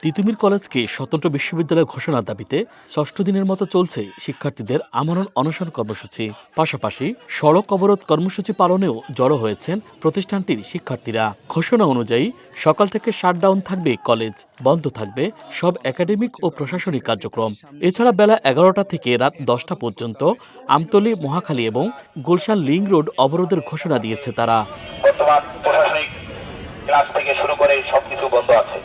তিতুমির কলেজকে স্বতন্ত্র বিশ্ববিদ্যালয় ঘোষণার দাবিতে ষষ্ঠ দিনের মতো চলছে শিক্ষার্থীদের আমরণ অনশন কর্মসূচি। পাশাপাশি সড়ক অবরোধ কর্মসূচি পালনেও জড়ো হয়েছেন প্রতিষ্ঠানটির শিক্ষার্থীরা। ঘোষণা অনুযায়ী সকাল থেকে শাটডাউন থাকবে কলেজ, বন্ধ থাকবে সব একাডেমিক ও প্রশাসনিক কার্যক্রম। এছাড়া বেলা 11টা থেকে রাত 10টা পর্যন্ত আমতলী, মহাখালী এবং গুলশান লিংক রোড অবরোধের ঘোষণা দিয়েছে তারা। বর্তমান প্রশাসনিক ক্লাস থেকে শুরু করে সবকিছু বন্ধ আছে।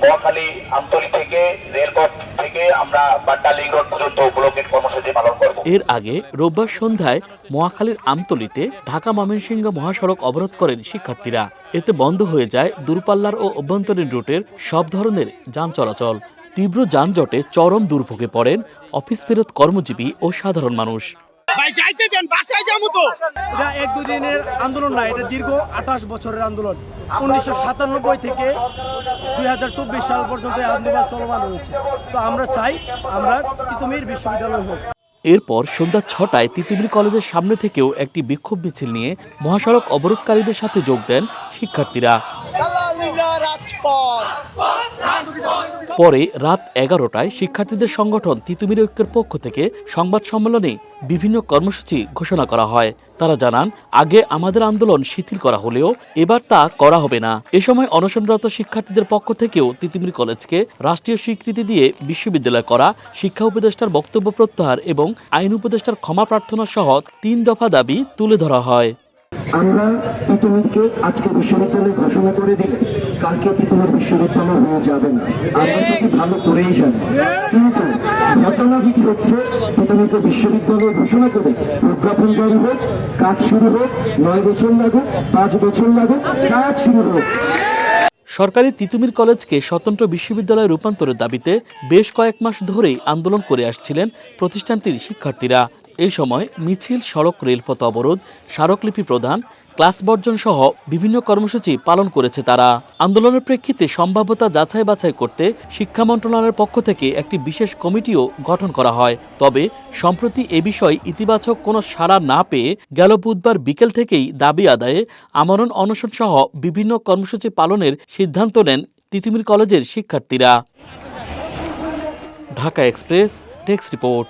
মহাখালী, আমতলী থেকে রেলপথ থেকে আমরা বাড্ডা লিংক রোড পর্যন্ত ব্লকেট কর্মসূচি পালন করব। এর আগে রোববার সন্ধ্যায় মহাখালীর আমতলীতে ঢাকা ময়মনসিংহ মহাসড়ক অবরোধ করেন শিক্ষার্থীরা। এতে বন্ধ হয়ে যায় দূরপাল্লার ও অভ্যন্তরীণ রুটের সব ধরনের যান চলাচল। তীব্র যানজটে চরম দুর্ভোগে পড়েন অফিস ফেরত কর্মজীবী ও সাধারণ মানুষ। এটা এক দুদিনের আন্দোলন না, এটা দীর্ঘ 28 বছরের আন্দোলন। 1997 থেকে 2024 সাল পর্যন্ত এই আন্দোলন চলমান রয়েছে। তো আমরা চাই আমরা তিতুমির বিশ্ববিদ্যালয় হোক। এরপর সন্ধ্যা 6টায় তিতুমির কলেজের সামনে থেকেও একটি বিক্ষোভ মিছিল নিয়ে মহাসড়ক অবরোধকারীদের সাথে যোগ দেন শিক্ষার্থীরা। পরে রাত 11টায় শিক্ষার্থীদের সংগঠন তিতুমির ঐক্যের পক্ষ থেকে সংবাদ সম্মেলনে বিভিন্ন কর্মসূচি ঘোষণা করা হয়। তারা জানান, আগে আমাদের আন্দোলন শিথিল করা হলেও এবার তা করা হবে না। এ সময় অনশনরত শিক্ষার্থীদের পক্ষ থেকেও তিতুমির কলেজকে রাষ্ট্রীয় স্বীকৃতি দিয়ে বিশ্ববিদ্যালয় করা, শিক্ষা উপদেষ্টার বক্তব্য প্রত্যাহার এবং আইন উপদেষ্টার ক্ষমা প্রার্থনা সহ 3 দফা দাবি তুলে ধরা হয়। আমরা তিতুমিরকে আজকে বিশ্ববিদ্যালয় ঘোষণা করে দিলে কালকে তিতুমির বিশ্ববিদ্যালয় হয়ে যাবে না, আমরা সেটি ভালো করেই জানি। কিন্তু ঘটনা যেটি হচ্ছে, তিতুমিরকে বিশ্ববিদ্যালয় ঘোষণা করে প্রজ্ঞাপন জারি হোক, কাজ শুরু হোক, 9 বছর লাগুক, 5 বছর লাগুক, কাজ শুরু হোক। সরকারি তিতুমির কলেজকে স্বতন্ত্র বিশ্ববিদ্যালয়ে রূপান্তরের দাবিতে বেশ কয়েক মাস ধরেই আন্দোলন করে আসছিলেন প্রতিষ্ঠানটির শিক্ষার্থীরা। এই সময় মিছিল, সড়ক, রেলপথ অবরোধ, স্মারকলিপি প্রদান, ক্লাস বর্জন সহ বিভিন্ন কর্মসূচি পালন করেছে তারা। আন্দোলনের প্রেক্ষিতে সম্ভাব্যতা যাচাই বাছাই করতে শিক্ষা মন্ত্রণালয়ের পক্ষ থেকে একটি বিশেষ কমিটিও গঠন করা হয়। তবে সম্প্রতি এ বিষয়ে ইতিবাচক কোনো সাড়া না পেয়ে গেল বুধবার বিকেল থেকেই দাবি আদায়ে আমরণ অনশন সহ বিভিন্ন কর্মসূচি পালনের সিদ্ধান্ত নেন তিতুমির কলেজের শিক্ষার্থীরা। Dhaka express desk report.